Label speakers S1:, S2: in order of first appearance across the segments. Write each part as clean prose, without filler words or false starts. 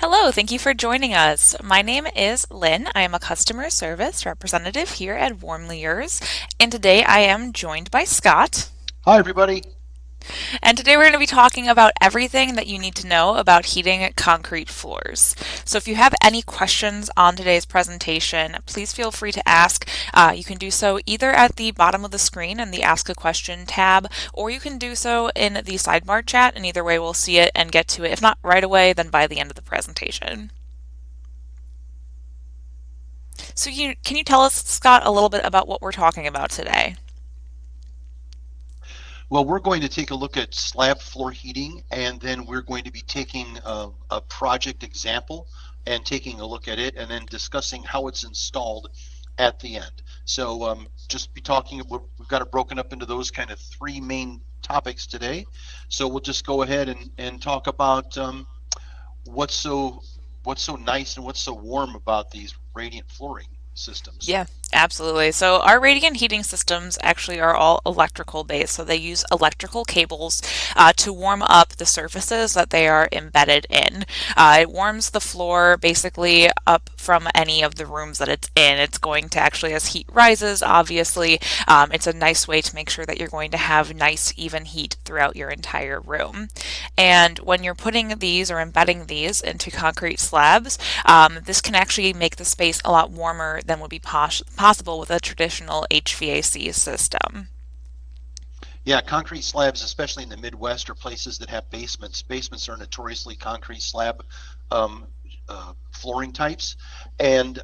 S1: Hello, thank you for joining us. My name is Lynn. I am a customer service representative here at WarmlyYours, and today I am joined by Scott.
S2: Hi, everybody.
S1: And today we're going to be talking about everything that you need to know about heating concrete floors. So if you have any questions on today's presentation, please feel free to ask. You can do so either at the bottom of the screen in the Ask a Question tab, or you can do so in the sidebar chat, and either way we'll see it and get to it. If not right away, then by the end of the presentation. So can you tell us, Scott, a little bit about what we're talking about today?
S2: Well, we're going to take a look at slab floor heating, and then we're going to be taking a project example and taking a look at it, and then discussing how it's installed at the end. So just be talking, we've got it broken up into those kind of three main topics today. So we'll just go ahead and talk about what's so what's so nice and what's so warm about these radiant flooring systems.
S1: Yeah, absolutely. So our radiant heating systems actually are all electrical based. So they use electrical cables to warm up the surfaces that they are embedded in. It warms the floor basically up from any of the rooms that it's in. It's going to actually, as heat rises, obviously, it's a nice way to make sure that you're going to have nice, even heat throughout your entire room. And when you're putting these or embedding these into concrete slabs, this can actually make the space a lot warmer than would be possible with a traditional HVAC system.
S2: Yeah, concrete slabs, especially in the Midwest, are places that have basements. Basements are notoriously concrete slab um, flooring types. And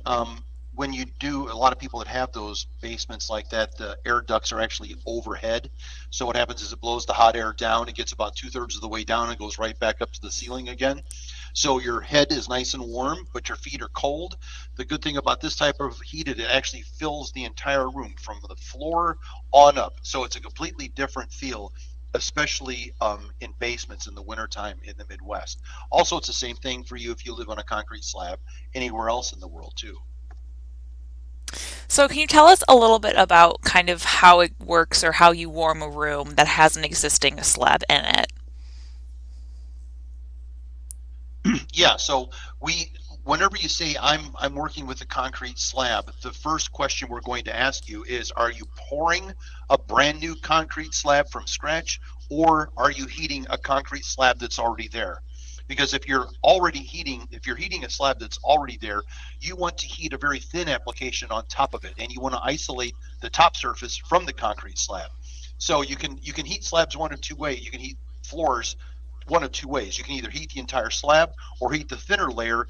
S2: when you do, a lot of people that have those basements like that, the air ducts are actually overhead. So what happens is it blows the hot air down. It gets about two-thirds of the way down and goes right back up to the ceiling again. So your head is nice and warm, but your feet are cold. The good thing about this type of heat is it actually fills the entire room from the floor on up. So it's a completely different feel, especially in basements in the wintertime in the Midwest. Also, it's the same thing for you if you live on a concrete slab anywhere else in the world, too.
S1: So, can you tell us a little bit about kind of how it works or how you warm a room that has an existing slab in it?
S2: Yeah, so we whenever you say I'm working with a concrete slab, the first question we're going to ask you is, are you pouring a brand new concrete slab from scratch, or are you heating a concrete slab that's already there? Because if you're heating a slab that's already there, you want to heat a very thin application on top of it, and you want to isolate the top surface from the concrete slab. So you can heat slabs one of two ways. You can heat floors one of two ways. You can either heat the entire slab or heat the thinner layer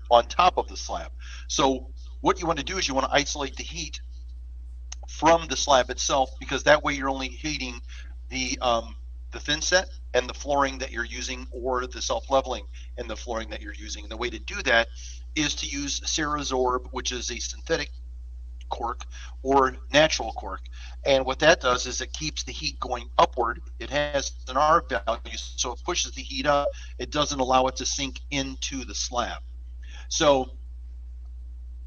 S2: on top of the slab. So what you want to do is you want to isolate the heat from the slab itself, because that way you're only heating the thin set and the flooring that you're using, or the self-leveling and the flooring that you're using. And the way to do that is to use Cerazorb, which is a synthetic cork, or natural cork. And what that does is it keeps the heat going upward. It has an R value, so it pushes the heat up. It doesn't allow it to sink into the slab. So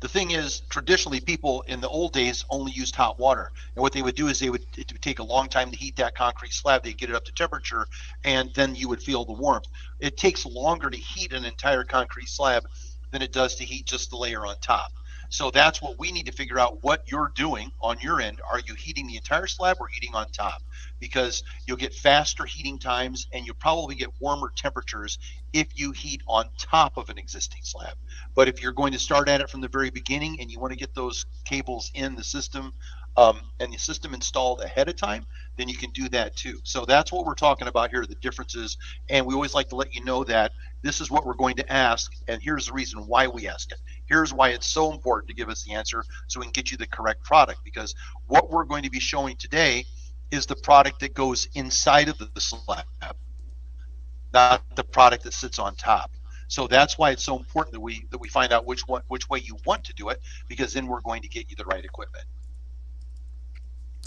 S2: the thing is, traditionally, people in the old days only used hot water. And what they would do is it would take a long time to heat that concrete slab. They'd get it up to temperature, and then you would feel the warmth. It takes longer to heat an entire concrete slab than it does to heat just the layer on top. So that's what we need to figure out, what you're doing on your end. Are you heating the entire slab or heating on top? Because you'll get faster heating times, and you'll probably get warmer temperatures if you heat on top of an existing slab. But if you're going to start at it from the very beginning and you want to get those cables in the system, and the system installed ahead of time, then you can do that too. So that's what we're talking about here, the differences. And we always like to let you know that this is what we're going to ask, and here's the reason why we ask it. Here's why it's so important to give us the answer, so we can get you the correct product. Because what we're going to be showing today is the product that goes inside of the slab, not the product that sits on top. So that's why it's so important that we find out which way you want to do it, because then we're going to get you the right equipment.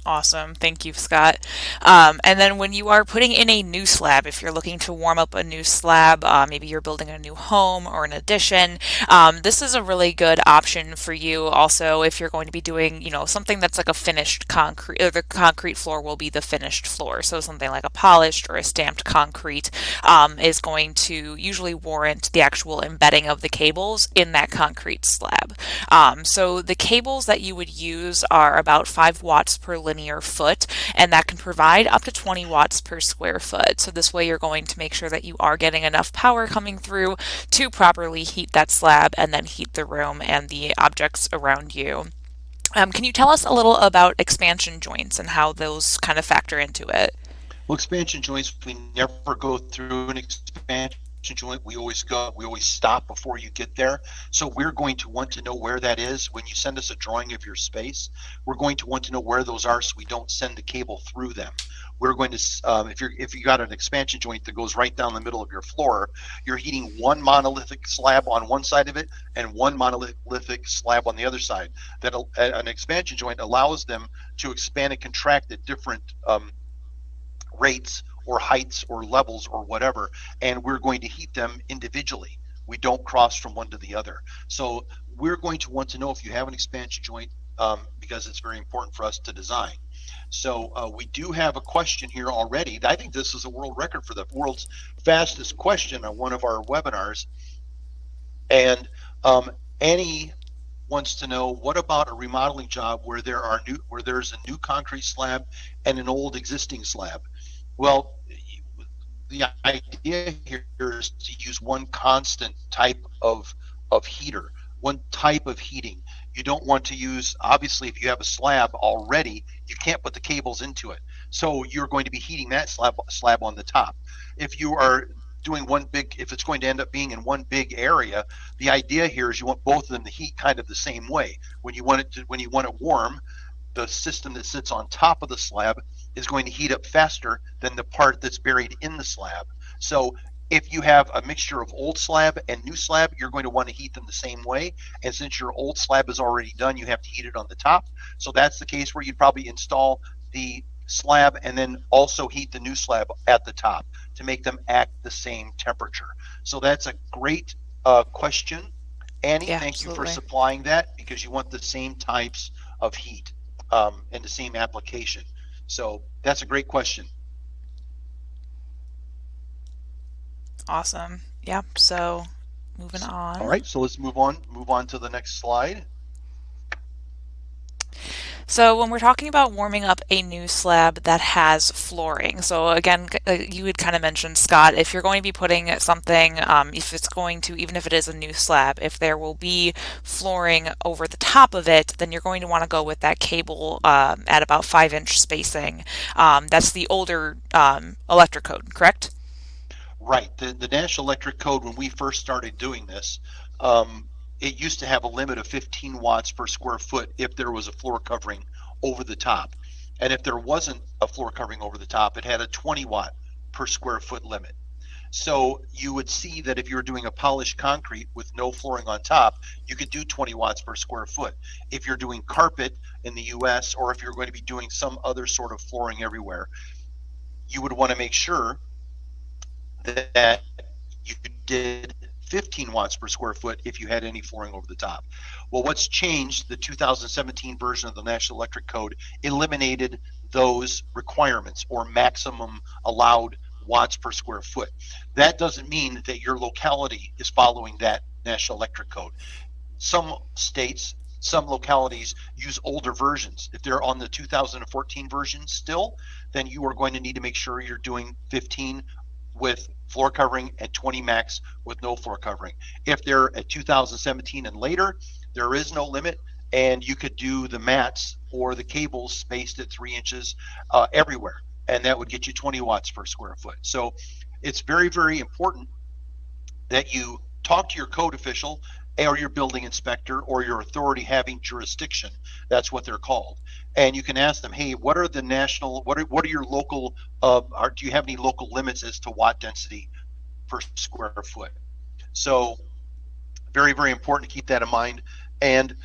S1: Awesome. Thank you, Scott. And then when you are putting in a new slab, if you're looking to warm up a new slab, maybe you're building a new home or an addition, this is a really good option for you. Also, if you're going to be doing, something that's like a finished concrete, or the concrete floor will be the finished floor. So something like a polished or a stamped concrete is going to usually warrant the actual embedding of the cables in that concrete slab. So the cables that you would use are about 5 watts per linear foot, and that can provide up to 20 watts per square foot. So this way you're going to make sure that you are getting enough power coming through to properly heat that slab and then heat the room and the objects around you. Can you tell us a little about expansion joints and how those kind of factor into it?
S2: Well, expansion joints, we never go through an expansion joint. We always stop before you get there. So we're going to want to know where that is. When you send us a drawing of your space, we're going to want to know where those are so we don't send the cable through them. We're going to, if you got an expansion joint that goes right down the middle of your floor, you're heating one monolithic slab on one side of it and one monolithic slab on the other side. That an expansion joint allows them to expand and contract at different rates or heights or levels or whatever, and we're going to heat them individually. We don't cross from one to the other. So we're going to want to know if you have an expansion joint, because it's very important for us to design. So we do have a question here already. I think this is a world record for the world's fastest question on one of our webinars. And Annie wants to know, what about a remodeling job where there's a new concrete slab and an old existing slab? Well, the idea here is to use one constant type of heater, one type of heating. You don't want to use, obviously, if you have a slab already, you can't put the cables into it. So you're going to be heating that slab on the top. If you are doing if it's going to end up being in one big area, the idea here is you want both of them to heat kind of the same way. When you want it warm, the system that sits on top of the slab is going to heat up faster than the part that's buried in the slab. So if you have a mixture of old slab and new slab, you're going to want to heat them the same way. And since your old slab is already done, you have to heat it on the top. So that's the case where you'd probably install the slab and then also heat the new slab at the top to make them act the same temperature. So that's a great question, Annie.
S1: Yeah,
S2: Thank you for
S1: absolutely.
S2: supplying that, because you want the same types of heat in the same application. So that's a great question.
S1: Awesome. Yep. So moving
S2: All
S1: on.
S2: right, so let's move on to the next slide.
S1: So when we're talking about warming up a new slab that has flooring, so again, you had kind of mentioned, Scott, if you're going to be putting something, if it's going to, even if it is a new slab, if there will be flooring over the top of it, then you're going to want to go with that cable at about 5-inch spacing. That's the older electric code, correct?
S2: Right. The National Electric Code, when we first started doing this, it used to have a limit of 15 watts per square foot if there was a floor covering over the top. And if there wasn't a floor covering over the top, it had a 20 watt per square foot limit. So you would see that if you're doing a polished concrete with no flooring on top, you could do 20 watts per square foot. If you're doing carpet in the US, or if you're going to be doing some other sort of flooring everywhere, you would want to make sure that you did 15 watts per square foot if you had any flooring over the top. Well, what's changed, the 2017 version of the National Electric Code eliminated those requirements, or maximum allowed watts per square foot. That doesn't mean that your locality is following that National Electric Code. Some states, some localities use older versions. If they're on the 2014 version still, then you are going to need to make sure you're doing 15 with floor covering and 20 max with no floor covering. If they're at 2017 and later, there is no limit, and you could do the mats or the cables spaced at 3 inches everywhere, and that would get you 20 watts per square foot. So it's very, very important that you talk to your code official or your building inspector or your authority having jurisdiction. That's what they're called. And you can ask them, hey, what are the national, what are your local, do you have any local limits as to watt density per square foot? So very, very important to keep that in mind. And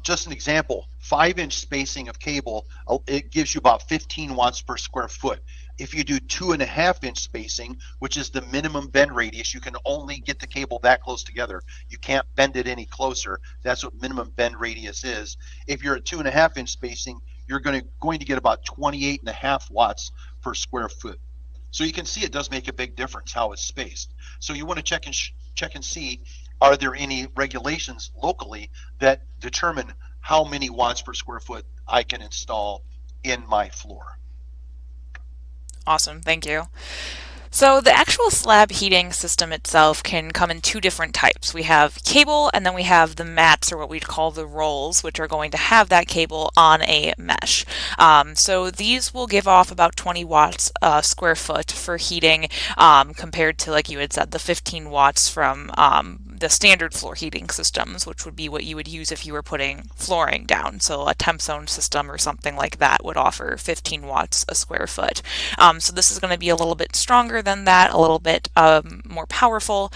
S2: Just an example, 5-inch spacing of cable, it gives you about 15 watts per square foot. If you do 2.5-inch spacing, which is the minimum bend radius, you can only get the cable that close together. You can't bend it any closer. That's what minimum bend radius is. If you're at 2.5-inch spacing, you're going to get about 28.5 watts per square foot. So you can see it does make a big difference how it's spaced. So you want to check and see, are there any regulations locally that determine how many watts per square foot I can install in my floor.
S1: Awesome, thank you. So the actual slab heating system itself can come in two different types. We have cable and then we have the mats, or what we'd call the rolls, which are going to have that cable on a mesh. So these will give off about 20 watts square foot for heating, compared to, like you had said, the 15 watts from the standard floor heating systems, which would be what you would use if you were putting flooring down. So a temp zone system or something like that would offer 15 watts a square foot. So this is going to be a little bit stronger than that, a little bit more powerful,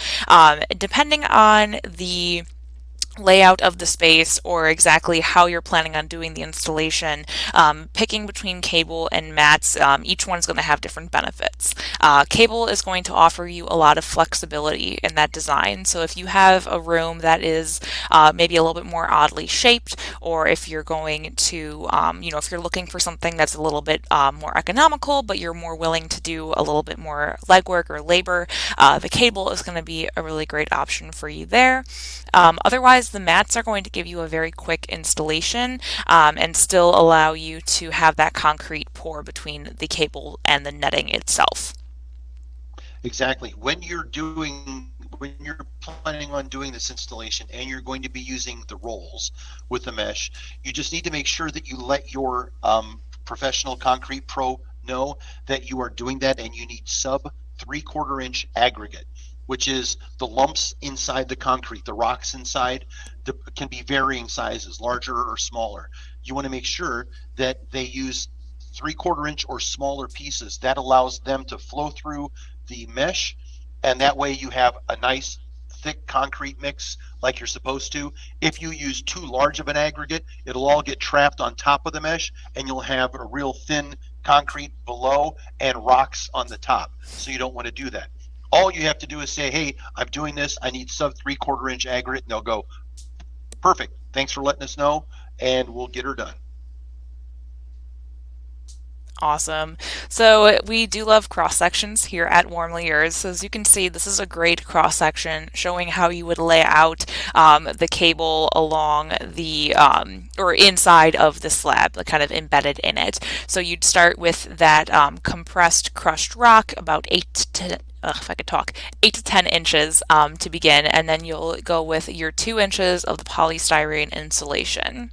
S1: depending on the layout of the space or exactly how you're planning on doing the installation. Picking between cable and mats, each one's going to have different benefits. Cable is going to offer you a lot of flexibility in that design. So if you have a room that is maybe a little bit more oddly shaped, or if you're going to, if you're looking for something that's a little bit more economical, but you're more willing to do a little bit more legwork or labor, the cable is going to be a really great option for you there. Otherwise, the mats are going to give you a very quick installation, and still allow you to have that concrete pour between the cable and the netting itself.
S2: Exactly. When you're planning on doing this installation and you're going to be using the rolls with the mesh, you just need to make sure that you let your professional concrete pro know that you are doing that, and you need sub 3/4 inch aggregate, which is the lumps inside the concrete, the rocks inside, can be varying sizes, larger or smaller. You want to make sure that they use 3/4 inch or smaller pieces. That allows them to flow through the mesh, and that way you have a nice thick concrete mix like you're supposed to. If you use too large of an aggregate, it'll all get trapped on top of the mesh, and you'll have a real thin concrete below and rocks on the top. So you don't want to do that. All you have to do is say, hey, I'm doing this, I need sub 3/4 inch aggregate, and they'll go, perfect, thanks for letting us know, and we'll get her done.
S1: Awesome. So we do love cross sections here at Warmly Yours. So as you can see, this is a great cross section showing how you would lay out the cable along the or inside of the slab, like kind of embedded in it. So you'd start with that compressed crushed rock, about 8 to 10 inches to begin, and then you'll go with your 2 inches of the polystyrene insulation.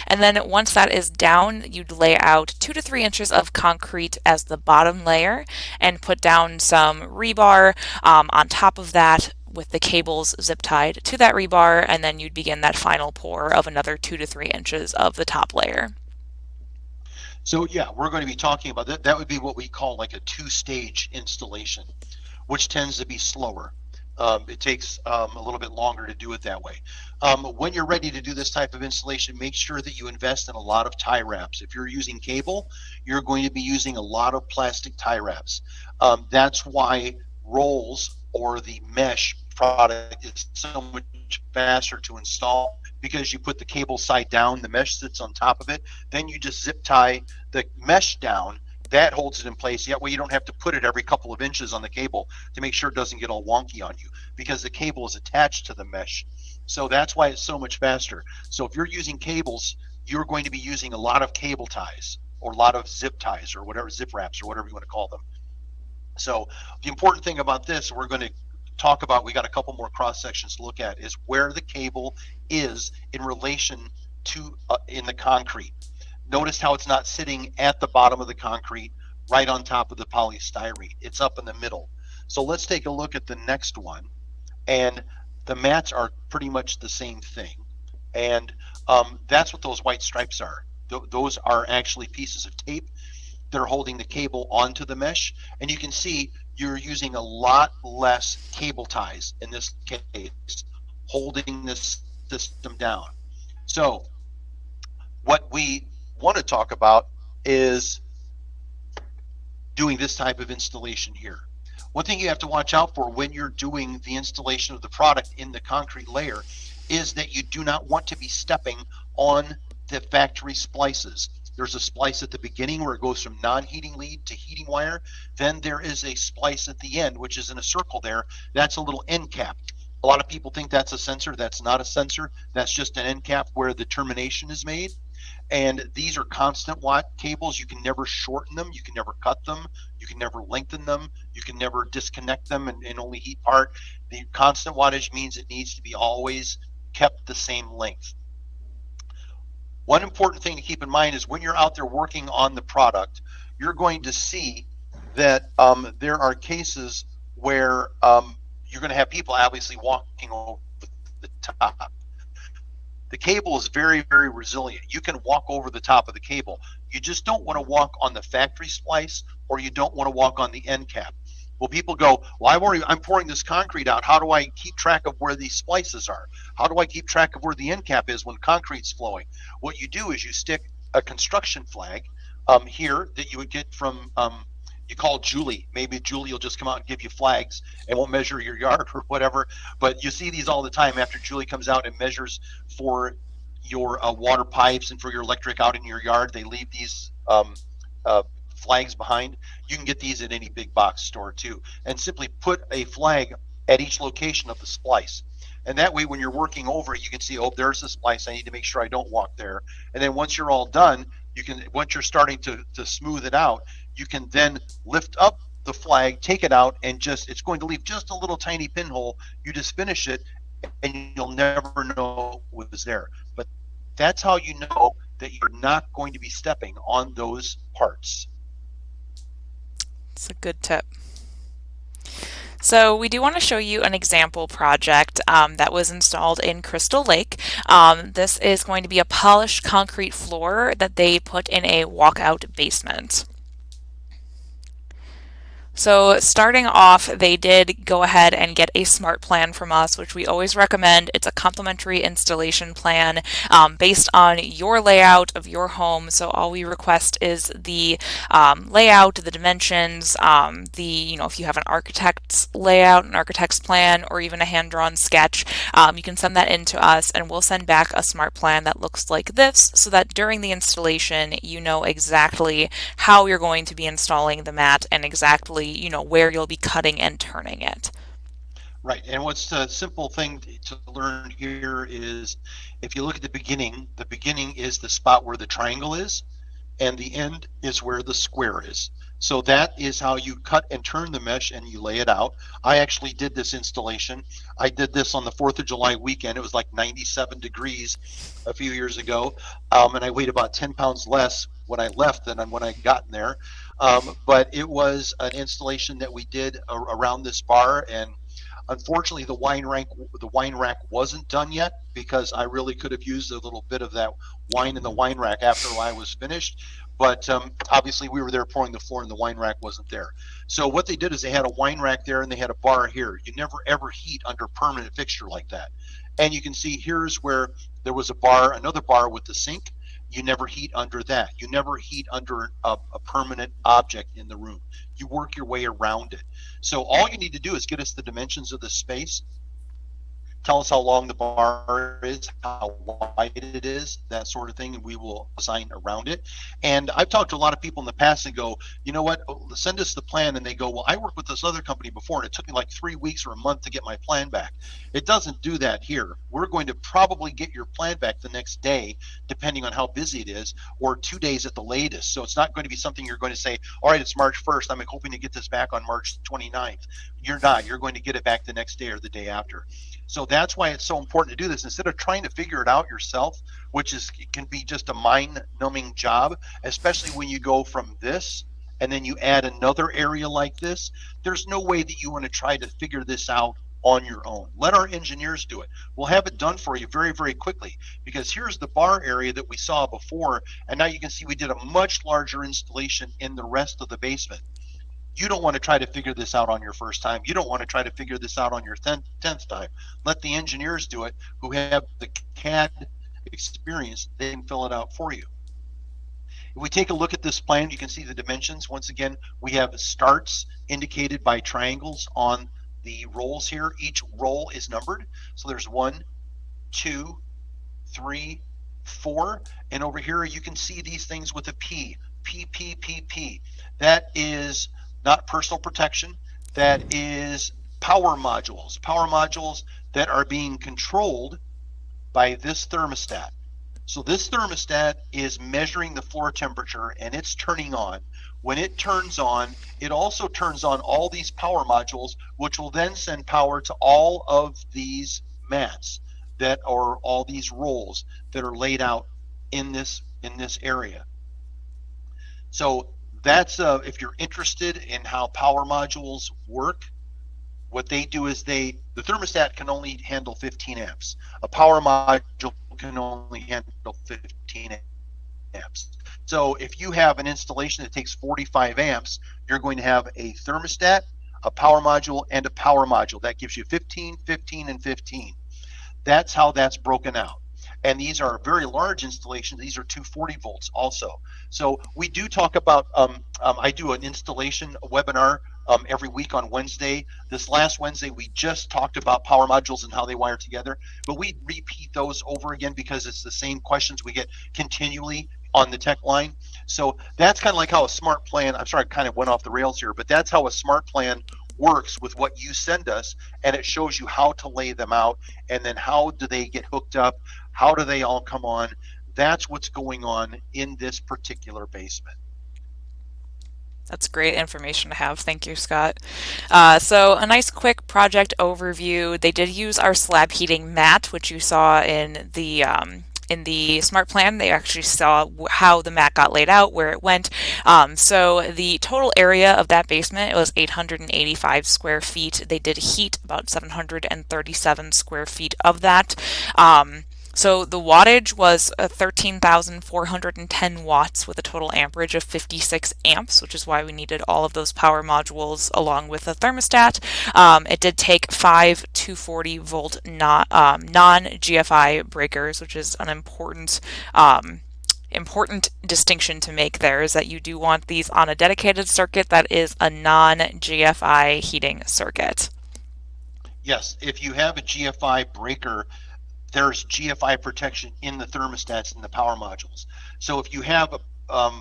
S1: And then once that is down, you'd lay out 2 to 3 inches of concrete as the bottom layer and put down some rebar on top of that with the cables zip tied to that rebar, and then you'd begin that final pour of another 2 to 3 inches of the top layer.
S2: So yeah, we're going to be talking about that. That would be what we call like a two-stage installation, which tends to be slower. It takes a little bit longer to do it that way. When you're ready to do this type of installation, make sure that you invest in a lot of tie wraps. If you're using cable, you're going to be using a lot of plastic tie wraps. That's why rolls or the mesh product is so much faster to install, because you put the cable side down, the mesh sits on top of it, then you just zip tie the mesh down. That holds it in place. That way you don't have to put it every couple of inches on the cable to make sure it doesn't get all wonky on you, because the cable is attached to the mesh. So that's why it's so much faster. So if you're using cables, you're going to be using a lot of cable ties or a lot of zip ties or whatever, zip wraps or whatever you want to call them. So the important thing about this, we're going to talk about, we got a couple more cross sections to look at, is where the cable is in relation to in the concrete. Notice how it's not sitting at the bottom of the concrete right on top of the polystyrene. It's up in the middle. So let's take a look at the next one. And the mats are pretty much the same thing. And that's what those white stripes are. Those are actually pieces of tape that are holding the cable onto the mesh. And you can see you're using a lot less cable ties in this case, holding this system down. So what we want to talk about is doing this type of installation here. One thing you have to watch out for when you're doing the installation of the product in the concrete layer is that you do not want to be stepping on the factory splices. There's a splice at the beginning where it goes from non-heating lead to heating wire. Then there is a splice at the end, which is in a circle there. That's a little end cap. A lot of people think that's a sensor. That's not a sensor. That's just an end cap where the termination is made. And these are constant watt cables. You can never shorten them. You can never cut them. You can never lengthen them. You can never disconnect them and only heat part. The constant wattage means it needs to be always kept the same length. One important thing to keep in mind is when you're out there working on the product, you're going to see that there are cases where you're going to have people obviously walking over the top. The cable is very, very resilient. You can walk over the top of the cable. You just don't want to walk on the factory splice, or you don't want to walk on the end cap. Well, people go, well, I'm pouring this concrete out. How do I keep track of where these splices are? How do I keep track of where the end cap is when concrete's flowing? What you do is you stick a construction flag here that you would get from you call Julie. Maybe Julie will just come out and give you flags and won't measure your yard or whatever. But you see these all the time after Julie comes out and measures for your water pipes and for your electric out in your yard. They leave these uh, flags behind. You can get these at any big box store too, and simply put a flag at each location of the splice. And that way, when you're working over it, you can see, oh, there's the splice. I need to make sure I don't walk there. And then once you're all done, you can, once you're starting to smooth it out, you can then lift up the flag, take it out, and just, it's going to leave just a little tiny pinhole. You just finish it, and you'll never know what was there. But that's how you know that you're not going to be stepping on those parts.
S1: It's a good tip. So we do want to show you an example project that was installed in Crystal Lake. This is going to be a polished concrete floor that they put in a walkout basement. So starting off, they did go ahead and get a smart plan from us, which we always recommend. It's a complimentary installation plan based on your layout of your home. So all we request is the layout, the dimensions, if you have an architect's layout, an architect's plan, or even a hand-drawn sketch, you can send that in to us and we'll send back a smart plan that looks like this so that during the installation, you know exactly how you're going to be installing the mat and exactly where you'll be cutting and turning it.
S2: Right. And what's the simple thing to learn here is if you look at the beginning is the spot where the triangle is, and the end is where the square is. So that is how you cut and turn the mesh and you lay it out. I actually did this installation. I did this on the 4th of July weekend. It was like 97 degrees a few years ago. And I weighed about 10 pounds less when I left than when I got in there. But it was an installation that we did around this bar, and unfortunately, the wine rack wasn't done yet because I really could have used a little bit of that wine in the wine rack after I was finished. But obviously, we were there pouring the floor, and the wine rack wasn't there. So what they did is they had a wine rack there, and they had a bar here. You never ever heat under a permanent fixture like that. And you can see here's where there was a bar, another bar with the sink. You never heat under that. You never heat under a permanent object in the room. You work your way around it. So all you need to do is get us the dimensions of the space, tell us how long the bar is, how wide it is, that sort of thing, and we will design around it. And I've talked to a lot of people in the past and go, you know what, send us the plan. And they go, well, I worked with this other company before, and it took me like 3 weeks or a month to get my plan back. It doesn't do that here. We're going to probably get your plan back the next day, depending on how busy it is, or 2 days at the latest. So it's not going to be something you're going to say, all right, it's March 1st. I'm hoping to get this back on March 29th. You're not. You're going to get it back the next day or the day after. So that's why it's so important to do this instead of trying to figure it out yourself, which can be just a mind-numbing job, especially when you go from this and then you add another area like this. There's no way that you want to try to figure this out on your own. Let our engineers do it. We'll have it done for you very, very quickly, because here's the bar area that we saw before, and now you can see we did a much larger installation in the rest of the basement. You don't want to try to figure this out on your first time. You don't want to try to figure this out on your 10th time. Let the engineers do it who have the CAD experienced, they can fill it out for you. If we take a look at this plan, you can see the dimensions. Once again, we have starts indicated by triangles on the rolls here. Each roll is numbered. So there's 1, 2, 3, 4. And over here, you can see these things with a P. P, P, P, P. That is not personal protection. That is power modules. Power modules that are being controlled by this thermostat. So this thermostat is measuring the floor temperature and it's turning on. When it turns on, it also turns on all these power modules, which will then send power to all of these mats that are all these rolls that are laid out in this area. So that's if you're interested in how power modules work, what they do is the thermostat can only handle 15 amps. A power module can only handle 15 amps. So if you have an installation that takes 45 amps, you're going to have a thermostat, a power module, and a power module. That gives you 15, 15, and 15. That's how that's broken out. And these are very large installations. These are 240 volts also. So we do talk about, I do an installation webinar every week on Wednesday. This last Wednesday, we just talked about power modules and how they wire together, but we repeat those over again because it's the same questions we get continually on the tech line. So that's kind of like how a smart plan, I'm sorry, I kind of went off the rails here, but that's how a smart plan works with what you send us, and it shows you how to lay them out, and then how do they get hooked up, how do they all come on. That's what's going on in this particular basement.
S1: That's great information to have. Thank you, Scott. So a nice quick project overview. They did use our slab heating mat, which you saw in the smart plan. They actually saw how the mat got laid out, where it went. So the total area of that basement, it was 885 square feet. They did heat about 737 square feet of that. So the wattage was 13,410 watts with a total amperage of 56 amps, which is why we needed all of those power modules along with the thermostat. It did take 5 240-volt non-GFI breakers, which is an important distinction to make there, is that you do want these on a dedicated circuit that is a non-GFI heating circuit.
S2: Yes, if you have a GFI breaker, there's GFI protection in the thermostats and the power modules. So if you have a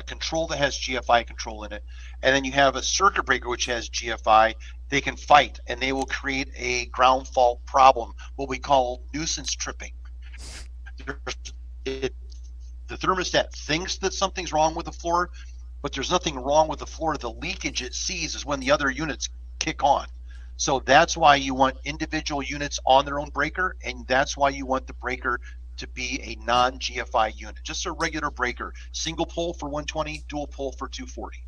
S2: control that has GFI control in it, and then you have a circuit breaker which has GFI, they can fight and they will create a ground fault problem, what we call nuisance tripping. The thermostat thinks that something's wrong with the floor, but there's nothing wrong with the floor. The leakage it sees is when the other units kick on. So that's why you want individual units on their own breaker, and that's why you want the breaker to be a non-GFI unit, just a regular breaker, single pole for 120, dual pole for 240.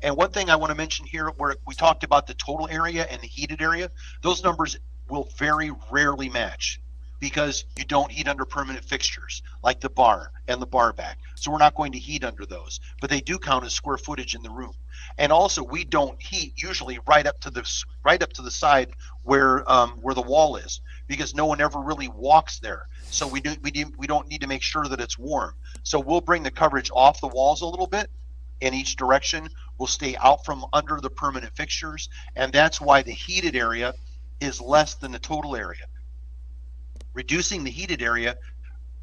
S2: And one thing I want to mention here, where we talked about the total area and the heated area, those numbers will very rarely match because you don't heat under permanent fixtures like the bar and the bar back. So we're not going to heat under those, but they do count as square footage in the room. And also, we don't heat usually right up to the side where the wall is, because no one ever really walks there. So we don't need to make sure that it's warm. So we'll bring the coverage off the walls a little bit in each direction. We'll stay out from under the permanent fixtures, and that's why the heated area is less than the total area. Reducing the heated area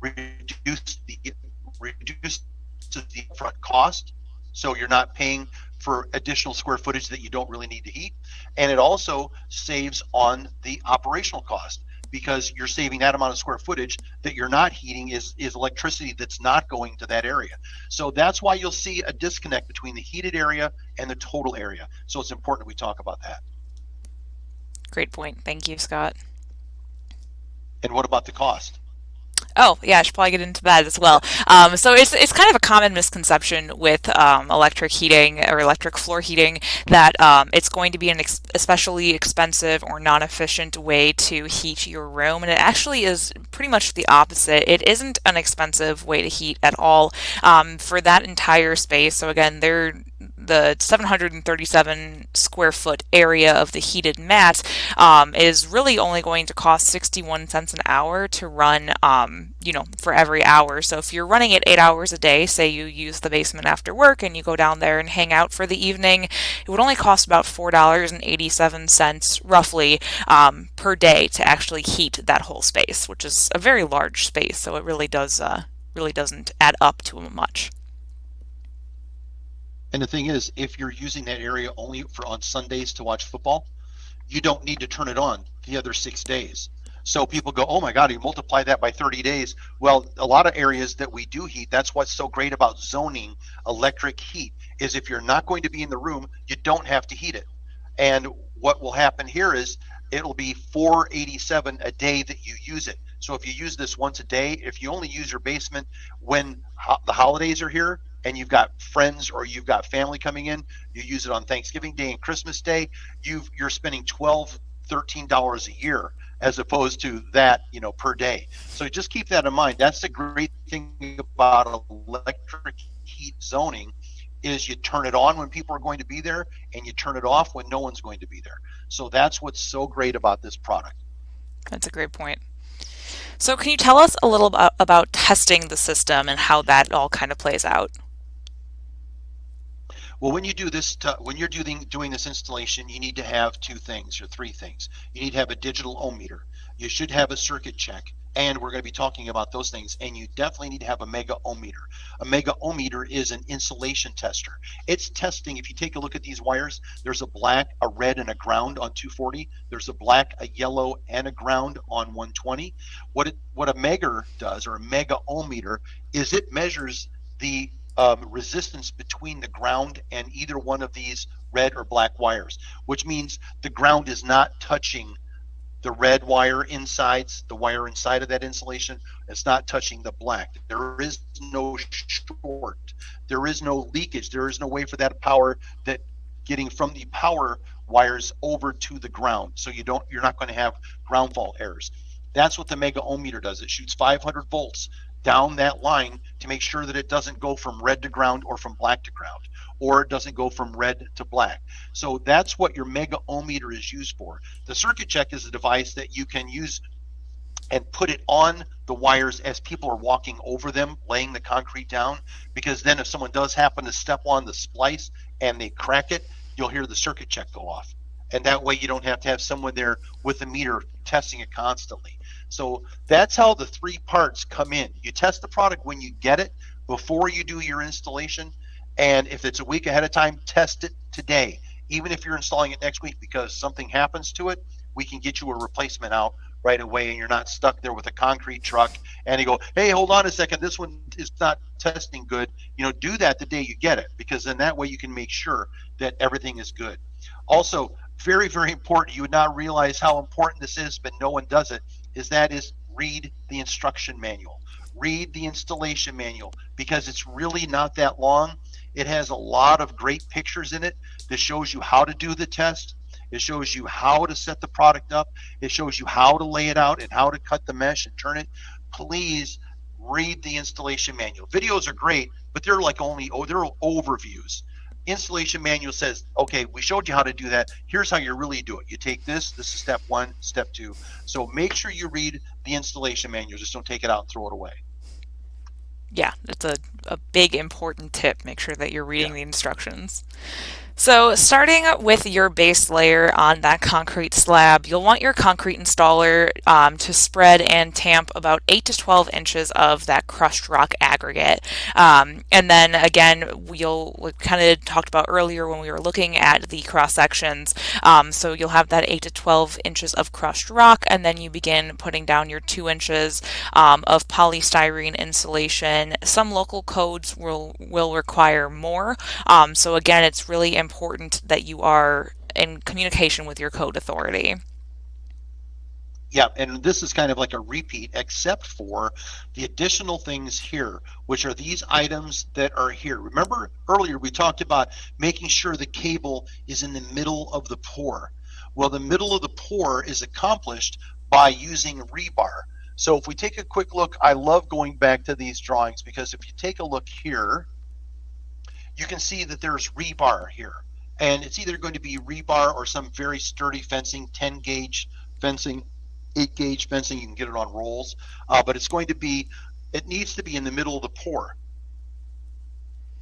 S2: reduces the upfront cost, so you're not paying for additional square footage that you don't really need to heat, and it also saves on the operational cost, because you're saving that amount of square footage that you're not heating is electricity that's not going to that area. So that's why you'll see a disconnect between the heated area and the total area. So it's important we talk about that.
S1: Great point. Thank you, Scott.
S2: And what about the cost?
S1: Oh, yeah, I should probably get into that as well. So it's kind of a common misconception with electric heating or electric floor heating that it's going to be an especially expensive or non-efficient way to heat your room, and it actually is pretty much the opposite. It isn't an expensive way to heat at all for that entire space. So again, the 737 square foot area of the heated mat is really only going to cost 61 cents an hour to run, for every hour. So if you're running it 8 hours a day, say you use the basement after work and you go down there and hang out for the evening, it would only cost about $4.87 roughly per day to actually heat that whole space, which is a very large space. So it really doesn't add up to much.
S2: And the thing is, if you're using that area only for on Sundays to watch football, you don't need to turn it on the other 6 days. So people go, oh my God, you multiply that by 30 days. Well, a lot of areas that we do heat, that's what's so great about zoning electric heat, is if you're not going to be in the room, you don't have to heat it. And what will happen here is it'll be 487 a day that you use it. So if you use this once a day, if you only use your basement when the holidays are here and you've got friends or you've got family coming in, you use it on Thanksgiving Day and Christmas Day, you're spending $13 a year as opposed to that, per day. So just keep that in mind. That's the great thing about electric heat zoning is you turn it on when people are going to be there and you turn it off when no one's going to be there. So that's what's so great about this product.
S1: That's a great point. So can you tell us a little about testing the system and how that all kind of plays out?
S2: Well, when you do this, when you're doing this installation, you need to have two things or three things. You need to have a digital ohm meter. You should have a circuit check, and we're going to be talking about those things. And you definitely need to have a mega ohm meter. A mega ohm meter is an insulation tester. It's testing. If you take a look at these wires, there's a black, a red, and a ground on 240. There's a black, a yellow, and a ground on 120. What a mega does, or a mega ohm meter, is it measures the resistance between the ground and either one of these red or black wires, which means the ground is not touching the red wire insides, the wire inside of that insulation. It's not touching the black. There is no short. There is no leakage. There is no way for that power that getting from the power wires over to the ground. So you're not going to have ground fault errors. That's what the mega ohm meter does. It shoots 500 volts down that line to make sure that it doesn't go from red to ground or from black to ground, or it doesn't go from red to black. So that's what your mega ohm meter is used for. The circuit check is a device that you can use and put it on the wires as people are walking over them, laying the concrete down, because then if someone does happen to step on the splice and they crack it, you'll hear the circuit check go off. And that way you don't have to have someone there with a meter testing it constantly. So that's how the three parts come in. You test the product when you get it before you do your installation. And if it's a week ahead of time, test it today. Even if you're installing it next week because something happens to it, we can get you a replacement out right away and you're not stuck there with a concrete truck and you go, hey, hold on a second, this one is not testing good. Do that the day you get it, because then that way you can make sure that everything is good. Also, very, very important, you would not realize how important this is, but no one does it, is read the instruction manual. Read the installation manual, because it's really not that long. It has a lot of great pictures in it that shows you how to do the test. It shows you how to set the product up. It shows you how to lay it out and how to cut the mesh and turn it. Please read the installation manual. Videos are great, but they're they're overviews. Installation manual says, okay, we showed you how to do that. Here's how you really do it. You take this is step one, step two. So make sure you read the installation manual. Just don't take it out and throw it away.
S1: Yeah, that's a big important tip. Make sure that you're reading
S2: Yeah.
S1: the instructions. So starting with your base layer on that concrete slab, you'll want your concrete installer to spread and tamp about 8 to 12 inches of that crushed rock aggregate. And then again, we kind of talked about earlier when we were looking at the cross sections. So you'll have that 8 to 12 inches of crushed rock, and then you begin putting down your 2 inches of polystyrene insulation. Some local codes will require more. So again, it's really important that you are in communication with your code authority.
S2: Yeah, and this is kind of like a repeat, except for the additional things here, which are these items that are here. Remember earlier we talked about making sure the cable is in the middle of the pour. Well, the middle of the pour is accomplished by using rebar. So if we take a quick look, I love going back to these drawings, because if you take a look here, you can see that there's rebar here. And it's either going to be rebar or some very sturdy fencing, 10 gauge fencing, 8 gauge fencing. You can get it on rolls, but it needs to be in the middle of the pour.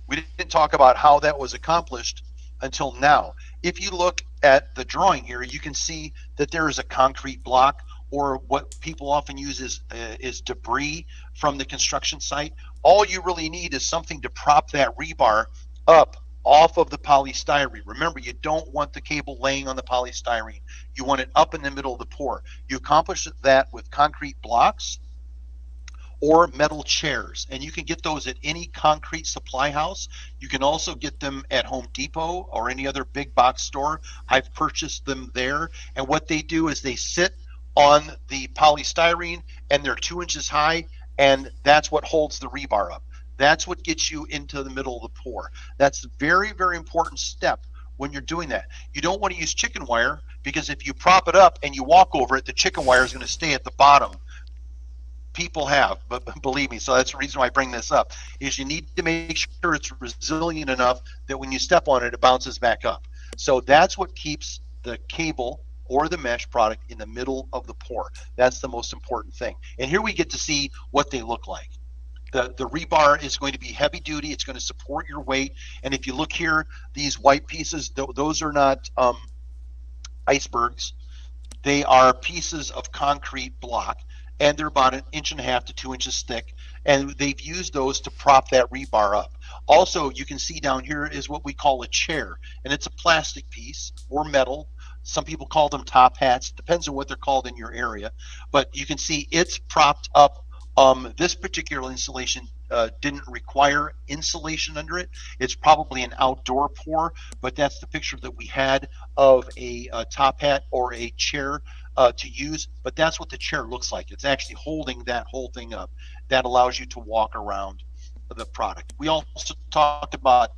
S2: We didn't talk about how that was accomplished until now. If you look at the drawing here, you can see that there is a concrete block, or what people often use is debris from the construction site. All you really need is something to prop that rebar up off of the polystyrene. Remember, you don't want the cable laying on the polystyrene. You want it up in the middle of the pour. You accomplish that with concrete blocks or metal chairs. And you can get those at any concrete supply house. You can also get them at Home Depot or any other big box store. I've purchased them there. And what they do is they sit on the polystyrene and they're 2 inches high, and that's what holds the rebar up. That's what gets you into the middle of the pour. That's a very, very important step when you're doing that. You don't want to use chicken wire, because if you prop it up and you walk over it, the chicken wire is going to stay at the bottom. People have, but believe me, so that's the reason why I bring this up, is you need to make sure it's resilient enough that when you step on it, it bounces back up. So that's what keeps the cable or the mesh product in the middle of the pour. That's the most important thing. And here we get to see what they look like. The rebar is going to be heavy duty. It's going to support your weight. And if you look here, these white pieces, those are not icebergs. They are pieces of concrete block, and they're about 1.5 to 2 inches thick. And they've used those to prop that rebar up. Also, you can see down here is what we call a chair, and it's a plastic piece or metal. Some people call them top hats. Depends on what they're called in your area. But you can see it's propped up. This particular installation didn't require insulation under it. It's probably an outdoor pour, but that's the picture that we had of a top hat or a chair to use. But that's what the chair looks like. It's actually holding that whole thing up. That allows you to walk around the product. We also talked about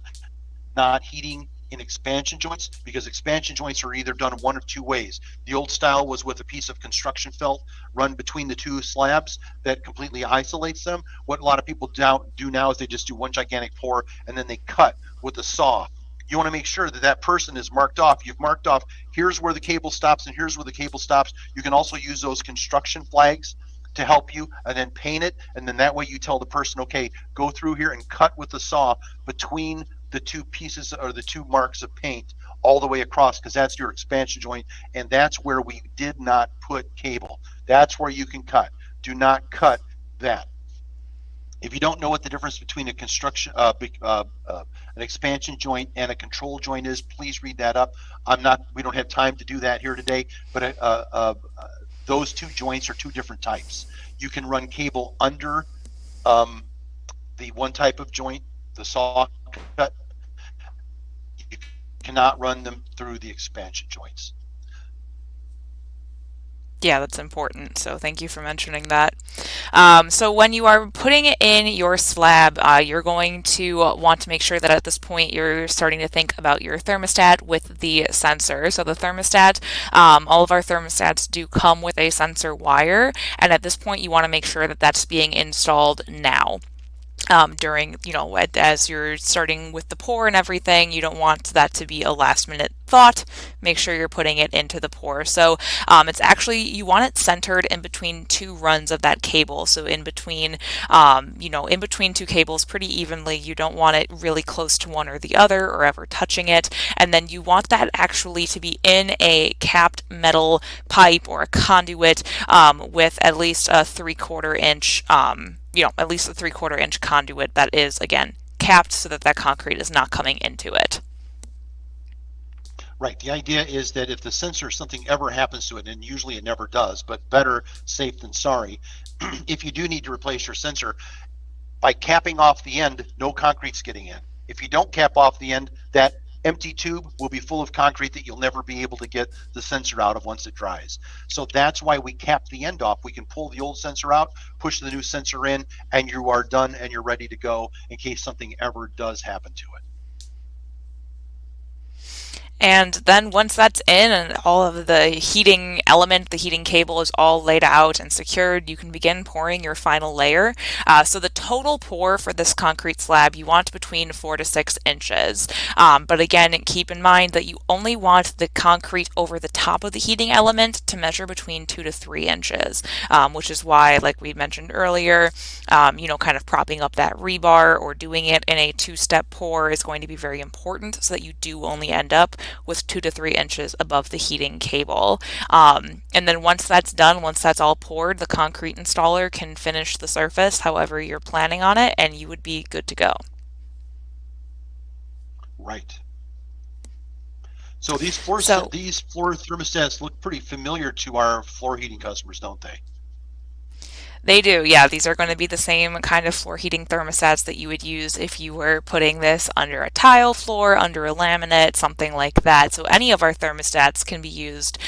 S2: not heating in expansion joints, because expansion joints are either done one of two ways. The old style was with a piece of construction felt run between the two slabs that completely isolates them. What a lot of people do now is they just do one gigantic pour and then they cut with a saw. You want to make sure that that person is marked off. You've marked off, here's where the cable stops and here's where the cable stops. You can also use those construction flags to help you, and then paint it, and then that way you tell the person, okay, go through here and cut with the saw between the two pieces or the two marks of paint all the way across, because that's your expansion joint, and that's where we did not put cable. That's where you can cut. Do not cut that. If you don't know what the difference between an expansion joint and a control joint is, please read that up. We don't have time to do that here today, but those two joints are two different types. You can run cable under the one type of joint, the saw cut. You cannot run them through the expansion joints.
S1: Yeah, that's important. So thank you for mentioning that. So when you are putting it in your slab, you're going to want to make sure that at this point you're starting to think about your thermostat with the sensor. So the thermostat, all of our thermostats do come with a sensor wire, and at this point you want to make sure that that's being installed now. During, as you're starting with the pour and everything, you don't want that to be a last minute thought. Make sure you're putting it into the pour. So it's actually, you want it centered in between two runs of that cable. So in between, in between two cables pretty evenly. You don't want it really close to one or the other or ever touching it. And then you want that actually to be in a capped metal pipe or a conduit with at least a 3/4 inch at least a 3/4 inch conduit that is, again, capped so that that concrete is not coming into it.
S2: Right. The idea is that if the sensor, something ever happens to it, and usually it never does, but better safe than sorry, if you do need to replace your sensor, by capping off the end, no concrete's getting in. If you don't cap off the end, that empty tube will be full of concrete that you'll never be able to get the sensor out of once it dries. So that's why we cap the end off. We can pull the old sensor out, push the new sensor in, and you are done and you're ready to go in case something ever does happen to it.
S1: And then once that's in and all of the heating element, the heating cable is all laid out and secured, you can begin pouring your final layer. So the total pour for this concrete slab you want between 4 to 6 inches. But again, keep in mind that you only want the concrete over the top of the heating element to measure between 2 to 3 inches, which is why, like we mentioned earlier, kind of propping up that rebar or doing it in a two-step pour is going to be very important so that you do only end up with 2 to 3 inches above the heating cable. And then once that's done, once that's all poured, the concrete installer can finish the surface however you're planning on it, and you would be good to go.
S2: Right. So
S1: So
S2: these floor thermostats look pretty familiar to our floor heating customers, don't they?
S1: they do, yeah. These are going to be the same kind of floor heating thermostats that you would use if you were putting this under a tile floor, under a laminate, something like that. So any of our thermostats can be used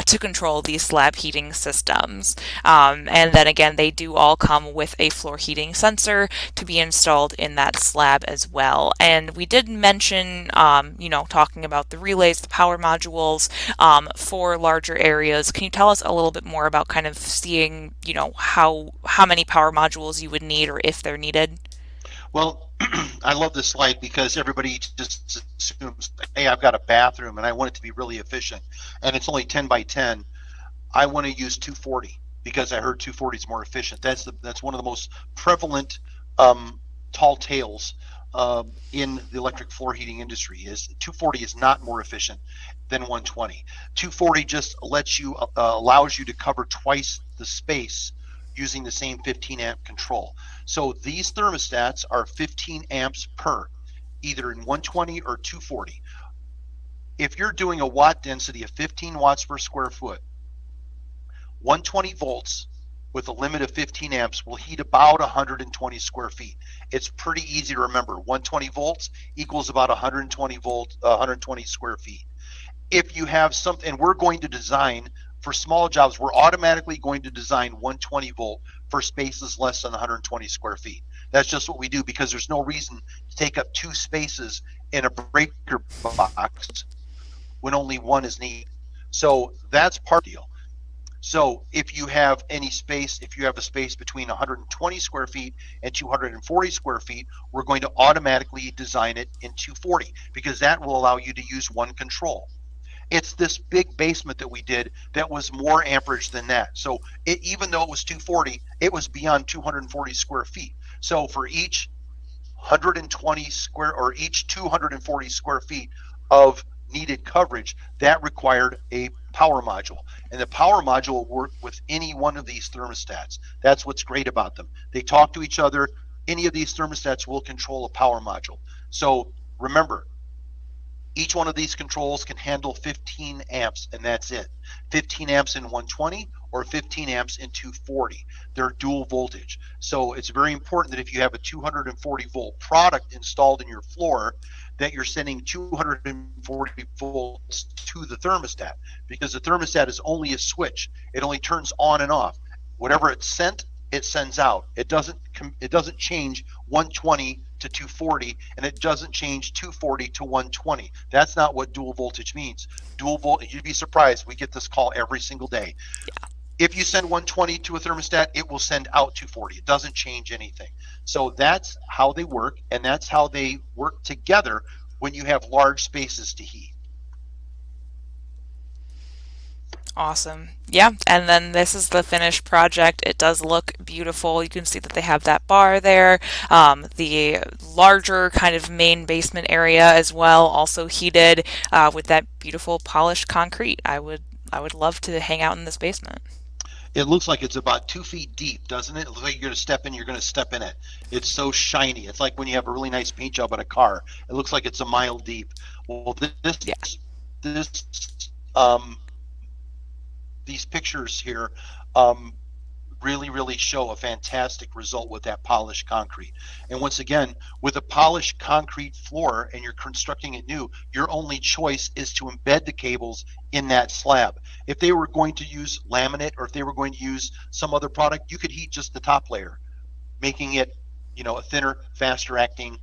S1: to control these slab heating systems. And then again, they do all come with a floor heating sensor to be installed in that slab as well. And we did mention, talking about the relays, the power modules for larger areas. Can you tell us a little bit more about kind of seeing, how many power modules you would need or if they're needed?
S2: Well, I love this slide because everybody just assumes, hey, I've got a bathroom and I want it to be really efficient, and it's only 10 by 10. I want to use 240 because I heard 240 is more efficient. That's one of the most prevalent tall tales in the electric floor heating industry. Is 240 is not more efficient than 120. 240 just allows you to cover twice the space using the same 15 amp control. So these thermostats are 15 amps per, either in 120 or 240. If you're doing a watt density of 15 watts per square foot, 120 volts with a limit of 15 amps will heat about 120 square feet. It's pretty easy to remember. 120 volts equals about 120 square feet. If you have something, and we're going to design for small jobs, we're automatically going to design 120 volt for spaces less than 120 square feet. That's just what we do because there's no reason to take up two spaces in a breaker box when only one is needed. So that's part of the deal. So if you have any space, if you have a space between 120 square feet and 240 square feet, we're going to automatically design it in 240 because that will allow you to use one control. It's this big basement that we did that was more amperage than that. So even though it was 240, it was beyond 240 square feet. So for each 120 square or each 240 square feet of needed coverage, that required a power module. And the power module will work with any one of these thermostats. That's what's great about them. They talk to each other. Any of these thermostats will control a power module. So remember, each one of these controls can handle 15 amps, and that's it. 15 amps in 120 or 15 amps in 240. They're dual voltage. So it's very important that if you have a 240 volt product installed in your floor, that you're sending 240 volts to the thermostat, because the thermostat is only a switch. It only turns on and off. Whatever it's sent, it sends out. It doesn't change 120 to 240, and it doesn't change 240 to 120. That's not what dual voltage means. Dual voltage, you'd be surprised. We get this call every single day. If you send 120 to a thermostat, it will send out 240. It doesn't change anything. So that's how they work, and that's how they work together when you have large spaces to heat.
S1: Awesome. Yeah, and then this is the finished project. It does look beautiful. You can see that they have that bar there. The larger kind of main basement area as well, also heated with that beautiful polished concrete. I would love to hang out in this basement.
S2: It looks like it's about 2 feet deep, doesn't it? It looks like you're going to step in, you're going to step in it. It's so shiny. It's like when you have a really nice paint job on a car. It looks like it's a mile deep. Well,
S1: Yeah.
S2: this um, these pictures here um, really show a fantastic result with that polished concrete. And once again, with a polished concrete floor and you're constructing it new, your only choice is to embed the cables in that slab. If they were going to use laminate or if they were going to use some other product, you could heat just the top layer, making it, a thinner, faster acting,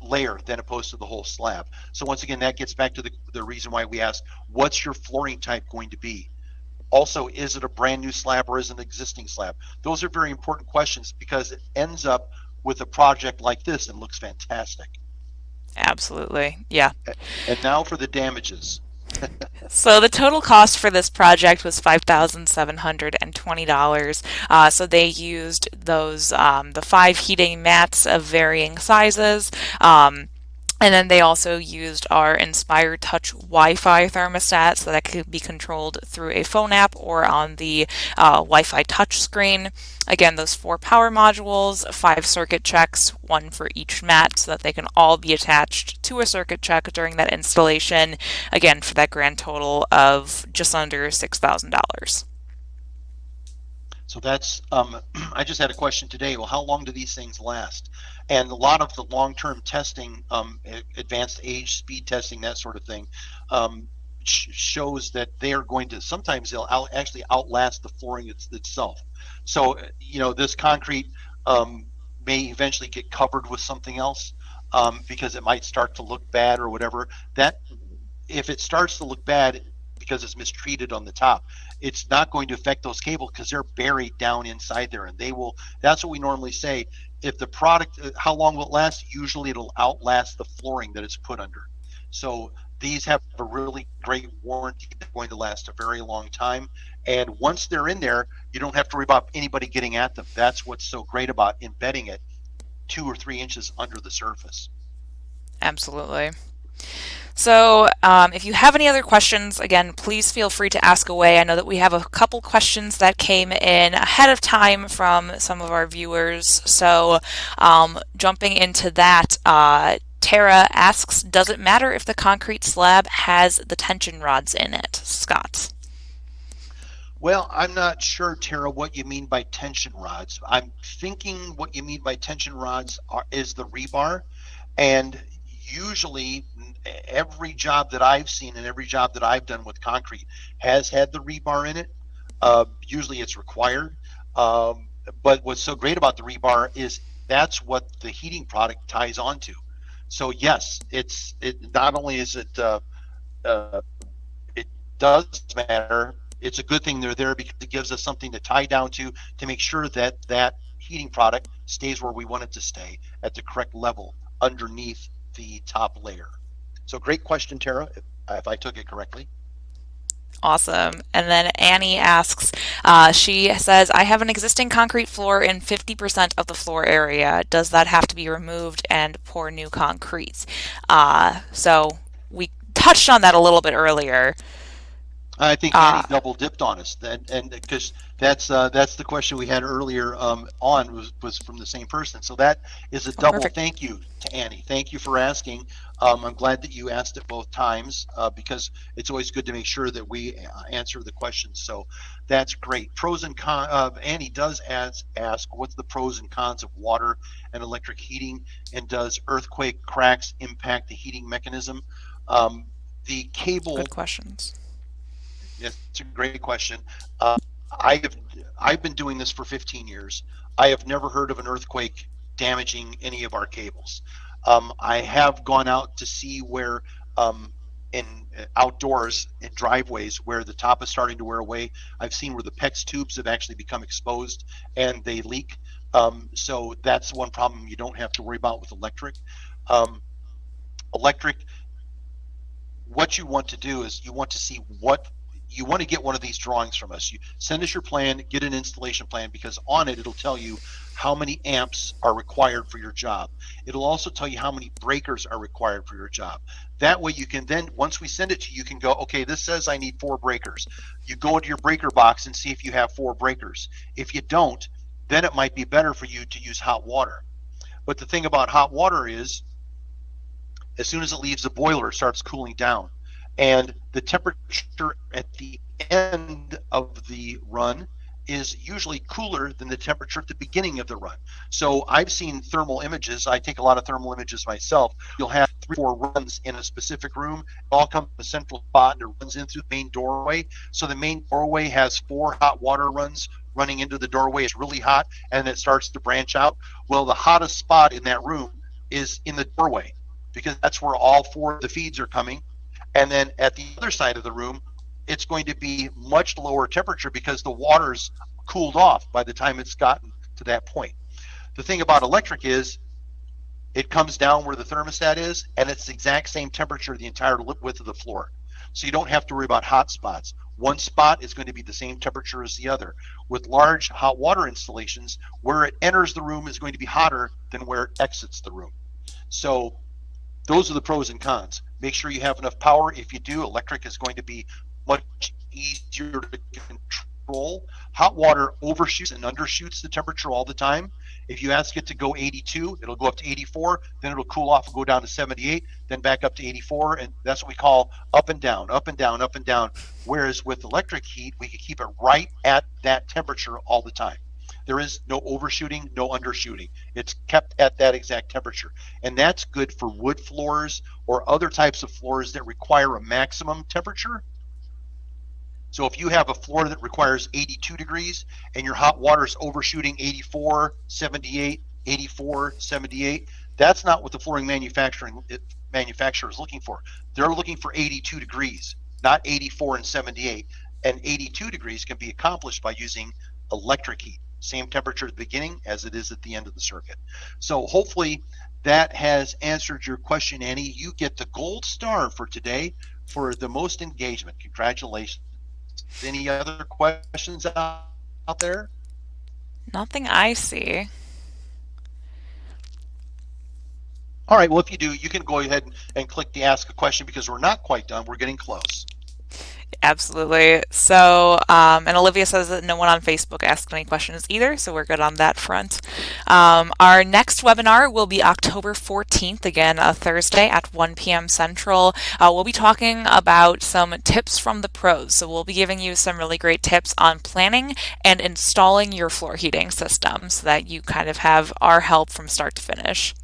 S2: layer than opposed to the whole slab. So once again, that gets back to the reason why we asked, what's your flooring type going to be? Also, is it a brand new slab or is it an existing slab? Those are very important questions because it ends up with a project like this and looks fantastic.
S1: Absolutely. Yeah.
S2: And now for the damages.
S1: So the total cost for this project was $5,720. So they used those the five heating mats of varying sizes. And then they also used our Inspire Touch Wi-Fi thermostat so that could be controlled through a phone app or on the Wi-Fi touch screen. Again, those four power modules, five circuit checks, one for each mat so that they can all be attached to a circuit check during that installation. Again, for that grand total of just under $6,000.
S2: So that's, I just had a question today. Well, how long do these things last? And a lot of the long-term testing, advanced age, speed testing, that sort of thing, shows that they are going to, sometimes they'll actually outlast the flooring itself. So, this concrete may eventually get covered with something else because it might start to look bad or whatever. That if it starts to look bad because it's mistreated on the top, it's not going to affect those cables because they're buried down inside there, and they will. That's what we normally say. If the product, how long will it last? Usually, it'll outlast the flooring that it's put under. So these have a really great warranty. They're going to last a very long time, and once they're in there, you don't have to worry about anybody getting at them. That's what's so great about embedding it 2 or 3 inches under the surface.
S1: Absolutely. So, if you have any other questions, again, please feel free to ask away. I know that we have a couple questions that came in ahead of time from some of our viewers. So, jumping into that, Tara asks, does it matter if the concrete slab has the tension rods in it? Scott.
S2: Well, I'm not sure, Tara, what you mean by tension rods. I'm thinking what you mean by tension rods is the rebar. And usually, every job that I've seen and every job that I've done with concrete has had the rebar in it. Usually it's required. But what's so great about the rebar is that's what the heating product ties onto. So yes, it not only is it uh, it does matter. It's a good thing they're there because it gives us something to tie down to make sure that that heating product stays where we want it to stay at the correct level underneath the top layer. So great question, Tara, if I took it correctly.
S1: Awesome. And then Annie asks, she says, I have an existing concrete floor in 50% of the floor area. Does that have to be removed and pour new concrete? So we touched on that a little bit earlier.
S2: I think
S1: Uh,
S2: Annie double dipped on us, and because that's the question we had earlier on was from the same person. So that is a
S1: oh,
S2: double
S1: perfect.
S2: thank you to Annie. Thank you for asking. I'm glad that you asked it both times because it's always good to make sure that we answer the questions. So that's great. Pros and cons. Annie does ask what's the pros and cons of water and electric heating, and does earthquake cracks impact the heating mechanism? The
S1: Good
S2: cable.
S1: questions.
S2: It's a great question. Uh, I've I've been doing this for 15 years. I have never heard of an earthquake damaging any of our cables. I have gone out to see where in outdoors in driveways where the top is starting to wear away. I've seen where the PEX tubes have actually become exposed and they leak. So that's one problem you don't have to worry about with electric. Um, Electric, what you want to do is you want to see what you want to get one of these drawings from us. You send us your plan, get an installation plan, because on it it'll tell you how many amps are required for your job. It'll also tell you how many breakers are required for your job. That way you can then, once we send it to you, you can go, okay, this says I need 4 breakers. You go into your breaker box and see if you have 4 breakers. If you don't, then it might be better for you to use hot water. But the thing about hot water is as soon as it leaves the boiler, it starts cooling down. And the temperature at the end of the run is usually cooler than the temperature at the beginning of the run. So I've seen thermal images. I take a lot of thermal images myself. You'll have 3 or 4 runs in a specific room. It all comes to a central spot and it runs in through the main doorway. So the main doorway has 4 hot water runs running into the doorway. It's really hot and it starts to branch out. Well, the hottest spot in that room is in the doorway because that's where all four of the feeds are coming. And then at the other side of the room, it's going to be much lower temperature because the water's cooled off by the time it's gotten to that point. The thing about electric is it comes down where the thermostat is, and it's the exact same temperature the entire width of the floor. So you don't have to worry about hot spots. One spot is going to be the same temperature as the other. With large hot water installations, where it enters the room is going to be hotter than where it exits the room. So those are the pros and cons. Make sure you have enough power. If you do, electric is going to be much easier to control. Hot water overshoots and undershoots the temperature all the time. If you ask it to go 82, it'll go up to 84, then it'll cool off and go down to 78, then back up to 84, and that's what we call up and down, up and down, up and down. Whereas with electric heat, we can keep it right at that temperature all the time. There is no overshooting, no undershooting. It's kept at that exact temperature. And that's good for wood floors or other types of floors that require a maximum temperature. So if you have a floor that requires 82 degrees and your hot water is overshooting 84, 78, 84, 78, that's not what the flooring manufacturer is looking for. They're looking for 82 degrees, not 84 and 78. And 82 degrees can be accomplished by using electric heat. Same temperature at the beginning as it is at the end of the circuit. So hopefully that has answered your question, Annie. You get the gold star for today for the most engagement. Congratulations. Any other questions out there?
S1: Nothing I see.
S2: All right, well, if you do, you can go ahead and click the ask a question because we're not quite done. We're getting close.
S1: Absolutely. So, and Olivia says that no one on Facebook asked any questions either, so we're good on that front. Our next webinar will be October 14th, again, a Thursday at 1 p.m. Central. We'll be talking about some tips from the pros. So we'll be giving you some really great tips on planning and installing your floor heating system so that you kind of have our help from start to finish.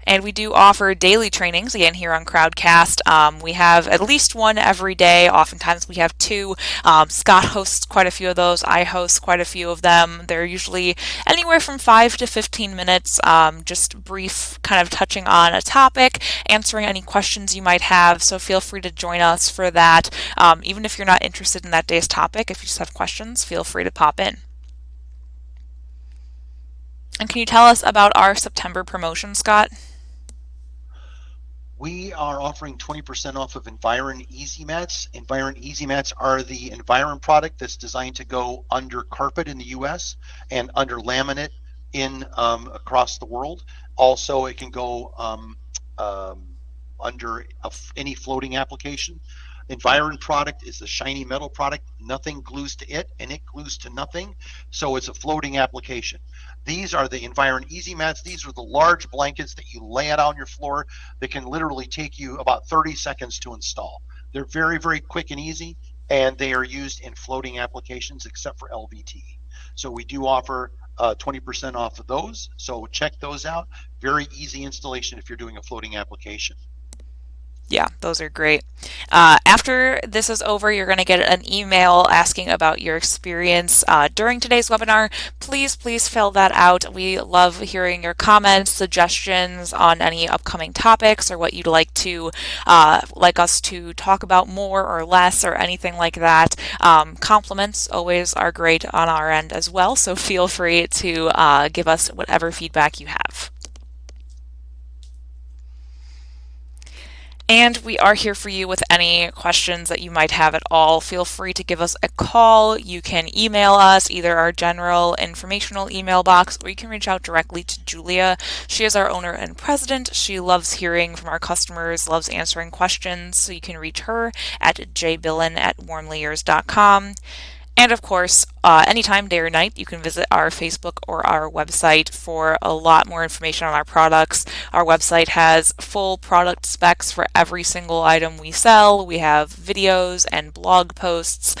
S1: And we do offer daily trainings, again, here on Crowdcast. We have at least one every day. Oftentimes we have two. Scott hosts quite a few of those. I host quite a few of them. They're usually anywhere from 5 to 15 minutes, just brief, kind of touching on a topic, answering any questions you might have. So feel free to join us for that. Even if you're not interested in that day's topic, if you just have questions, feel free to pop in. And can you tell us about our September promotion, Scott?
S2: We are offering 20% off of Environ Easy Mats. Environ Easy Mats are the Environ product that's designed to go under carpet in the US and under laminate in across the world. Also, it can go under any floating application. Environ product is a shiny metal product. Nothing glues to it, and it glues to nothing. So it's a floating application. These are the Environ Easy Mats. These are the large blankets that you lay out on your floor that can literally take you about 30 seconds to install. They're very, very quick and easy, and they are used in floating applications except for LVT. So we do offer 20% off of those. So check those out. Very easy installation if you're doing a floating application.
S1: Yeah, those are great. After this is over, you're going to get an email asking about your experience during today's webinar. Please fill that out. We love hearing your comments, suggestions on any upcoming topics or what you'd like us to talk about more or less or anything like that. Compliments always are great on our end as well, so feel free to give us whatever feedback you have. And we are here for you with any questions that you might have at all. Feel free to give us a call. You can email us, either our general informational email box, or you can reach out directly to Julia. She is our owner and president. She loves hearing from our customers, loves answering questions. So you can reach her at jbillen@warmlyyours.com. And of course, anytime, day or night, you can visit our Facebook or our website for a lot more information on our products. Our website has full product specs for every single item we sell. We have videos and blog posts.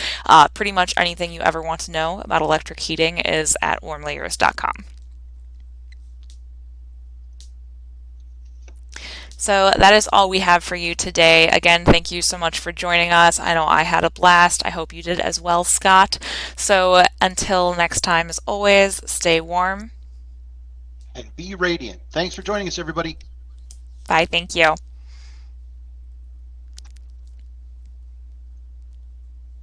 S1: Pretty much anything you ever want to know about electric heating is at warmlyyours.com. So that is all we have for you today. Again, thank you so much for joining us. I know I had a blast. I hope you did as well, Scott. So until next time, as always, stay warm
S2: and be radiant. Thanks for joining us, everybody.
S1: Bye, thank you.